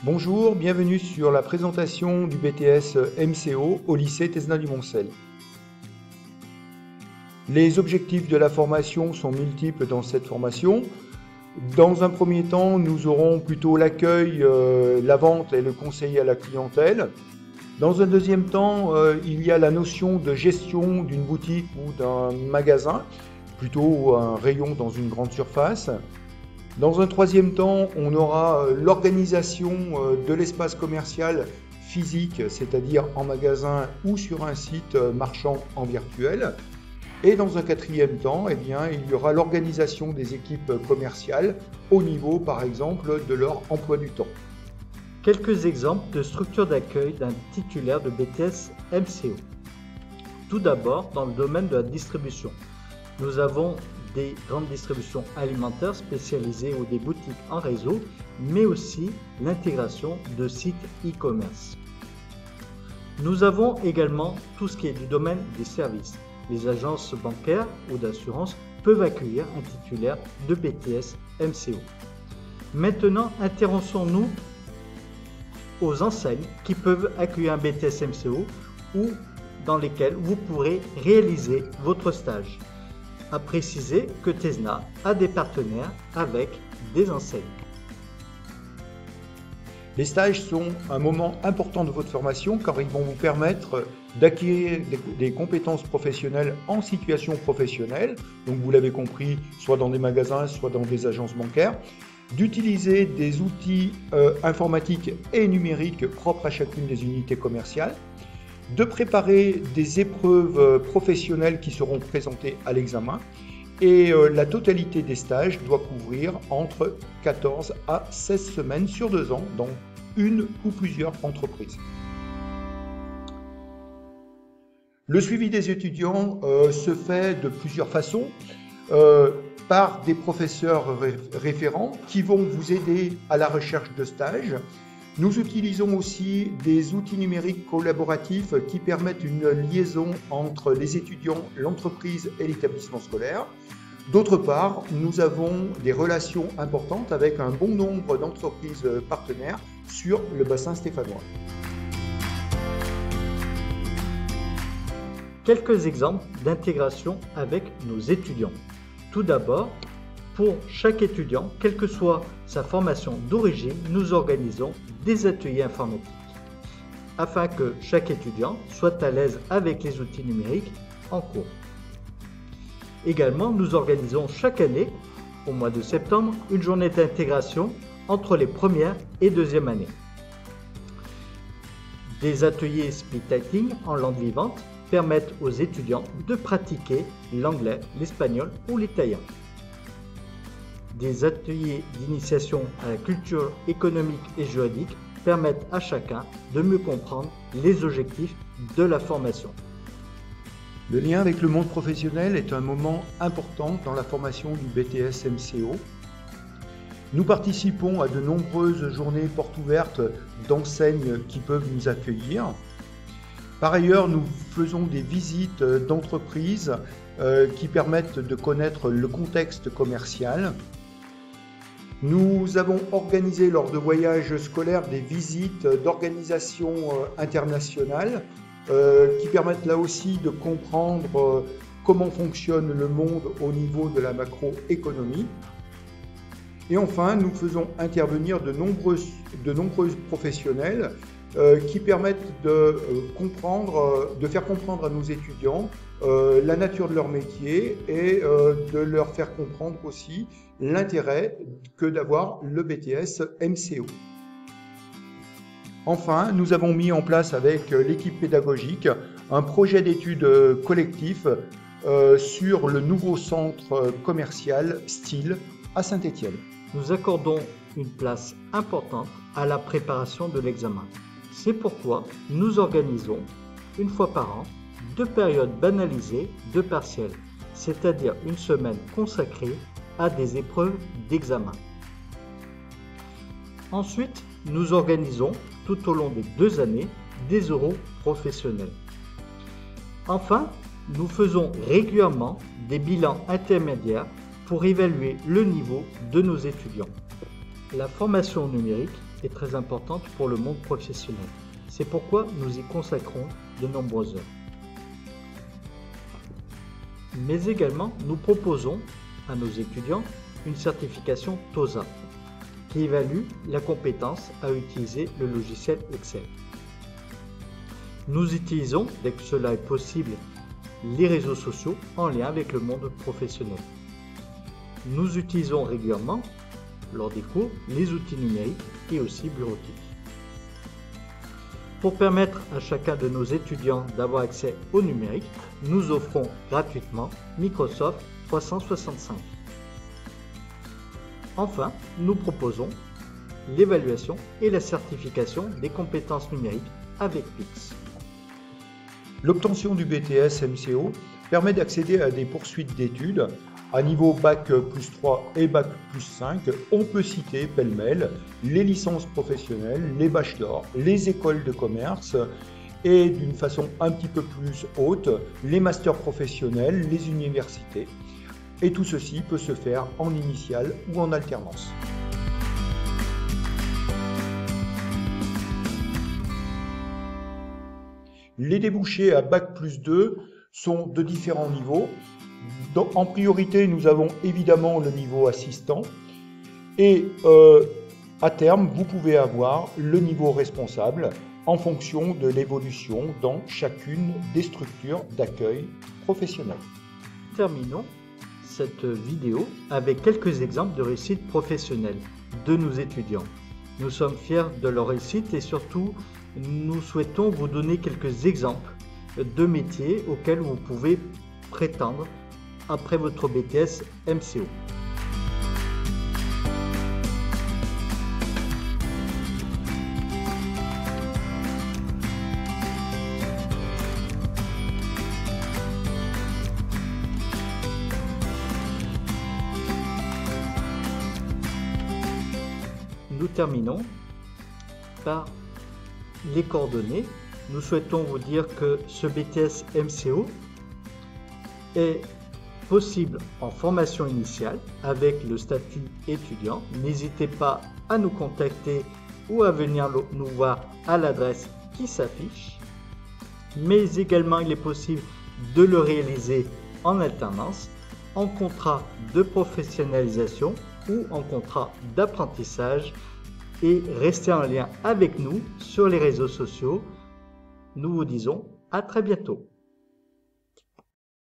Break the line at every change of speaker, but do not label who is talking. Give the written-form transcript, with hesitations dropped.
Bonjour, bienvenue sur la présentation du BTS MCO au lycée Tesna du Moncel. Les objectifs de la formation sont multiples dans cette formation. Dans un premier temps, nous aurons plutôt l'accueil, la vente et le conseil à la clientèle. Dans un deuxième temps, il y a la notion de gestion d'une boutique ou d'un magasin, plutôt un rayon dans une grande surface. Dans un troisième temps, on aura l'organisation de l'espace commercial physique, c'est-à-dire en magasin ou sur un site marchand en virtuel. Et dans un quatrième temps, il y aura l'organisation des équipes commerciales au niveau, par exemple, de leur emploi du temps.
Quelques exemples de structures d'accueil d'un titulaire de BTS MCO. Tout d'abord, dans le domaine de la distribution, nous avons des grandes distributions alimentaires spécialisées ou des boutiques en réseau, mais aussi l'intégration de sites e-commerce. Nous avons également tout ce qui est du domaine des services. Les agences bancaires ou d'assurance peuvent accueillir un titulaire de BTS MCO. Maintenant, intéressons-nous aux enseignes qui peuvent accueillir un BTS MCO ou dans lesquelles vous pourrez réaliser votre stage. À préciser que Tesna a des partenaires avec des enseignes.
Les stages sont un moment important de votre formation car ils vont vous permettre d'acquérir des compétences professionnelles en situation professionnelle, donc vous l'avez compris, soit dans des magasins, soit dans des agences bancaires, d'utiliser des outils informatiques et numériques propres à chacune des unités commerciales, de préparer des épreuves professionnelles qui seront présentées à l'examen et la totalité des stages doit couvrir entre 14 à 16 semaines sur 2 ans dans une ou plusieurs entreprises. Le suivi des étudiants se fait de plusieurs façons, par des professeurs référents qui vont vous aider à la recherche de stages. Nous utilisons aussi des outils numériques collaboratifs qui permettent une liaison entre les étudiants, l'entreprise et l'établissement scolaire. D'autre part, nous avons des relations importantes avec un bon nombre d'entreprises partenaires sur le bassin stéphanois.
Quelques exemples d'intégration avec nos étudiants. Tout d'abord, pour chaque étudiant, quelle que soit sa formation d'origine, nous organisons des ateliers informatiques afin que chaque étudiant soit à l'aise avec les outils numériques en cours. Également, nous organisons chaque année, au mois de septembre, une journée d'intégration entre les premières et deuxièmes années. Des ateliers speed typing en langue vivante permettent aux étudiants de pratiquer l'anglais, l'espagnol ou l'italien. Des ateliers d'initiation à la culture économique et juridique permettent à chacun de mieux comprendre les objectifs de la formation.
Le lien avec le monde professionnel est un moment important dans la formation du BTS MCO. Nous participons à de nombreuses journées portes ouvertes d'enseignes qui peuvent nous accueillir. Par ailleurs, nous faisons des visites d'entreprises qui permettent de connaître le contexte commercial. Nous avons organisé lors de voyages scolaires des visites d'organisations internationales qui permettent là aussi de comprendre comment fonctionne le monde au niveau de la macroéconomie. Et enfin, nous faisons intervenir de nombreux professionnels qui permettent de faire comprendre à nos étudiants la nature de leur métier et de leur faire comprendre aussi l'intérêt que d'avoir le BTS MCO. Enfin, nous avons mis en place avec l'équipe pédagogique un projet d'études collectif sur le nouveau centre commercial Style à Saint-Étienne.
Nous accordons une place importante à la préparation de l'examen. C'est pourquoi nous organisons, une fois par an, 2 périodes banalisées de partiels, c'est-à-dire une semaine consacrée à des épreuves d'examen. Ensuite, nous organisons, tout au long des 2 années, des euros professionnels. Enfin, nous faisons régulièrement des bilans intermédiaires pour évaluer le niveau de nos étudiants. La formation numérique est très importante pour le monde professionnel. C'est pourquoi nous y consacrons de nombreuses heures. Mais également, nous proposons à nos étudiants une certification TOSA qui évalue la compétence à utiliser le logiciel Excel. Nous utilisons, dès que cela est possible, les réseaux sociaux en lien avec le monde professionnel. Nous utilisons régulièrement, lors des cours, les outils numériques et aussi bureautiques. Pour permettre à chacun de nos étudiants d'avoir accès au numérique, nous offrons gratuitement Microsoft 365. Enfin, nous proposons l'évaluation et la certification des compétences numériques avec Pix.
L'obtention du BTS MCO permet d'accéder à des poursuites d'études. À niveau Bac plus 3 et Bac plus 5, on peut citer pêle-mêle les licences professionnelles, les bachelors, les écoles de commerce et d'une façon un petit peu plus haute, les masters professionnels, les universités. Et tout ceci peut se faire en initiale ou en alternance. Les débouchés à Bac plus 2 sont de différents niveaux. En priorité, nous avons évidemment le niveau assistant et à terme, vous pouvez avoir le niveau responsable en fonction de l'évolution dans chacune des structures d'accueil professionnel.
Terminons cette vidéo avec quelques exemples de réussite professionnelle de nos étudiants. Nous sommes fiers de leur réussite et surtout, nous souhaitons vous donner quelques exemples de métiers auxquels vous pouvez prétendre après votre BTS MCO. Nous terminons par les coordonnées. Nous souhaitons vous dire que ce BTS MCO est possible en formation initiale avec le statut étudiant. N'hésitez pas à nous contacter ou à venir nous voir à l'adresse qui s'affiche. Mais également, il est possible de le réaliser en alternance, en contrat de professionnalisation ou en contrat d'apprentissage. Et restez en lien avec nous sur les réseaux sociaux. Nous vous disons à très bientôt.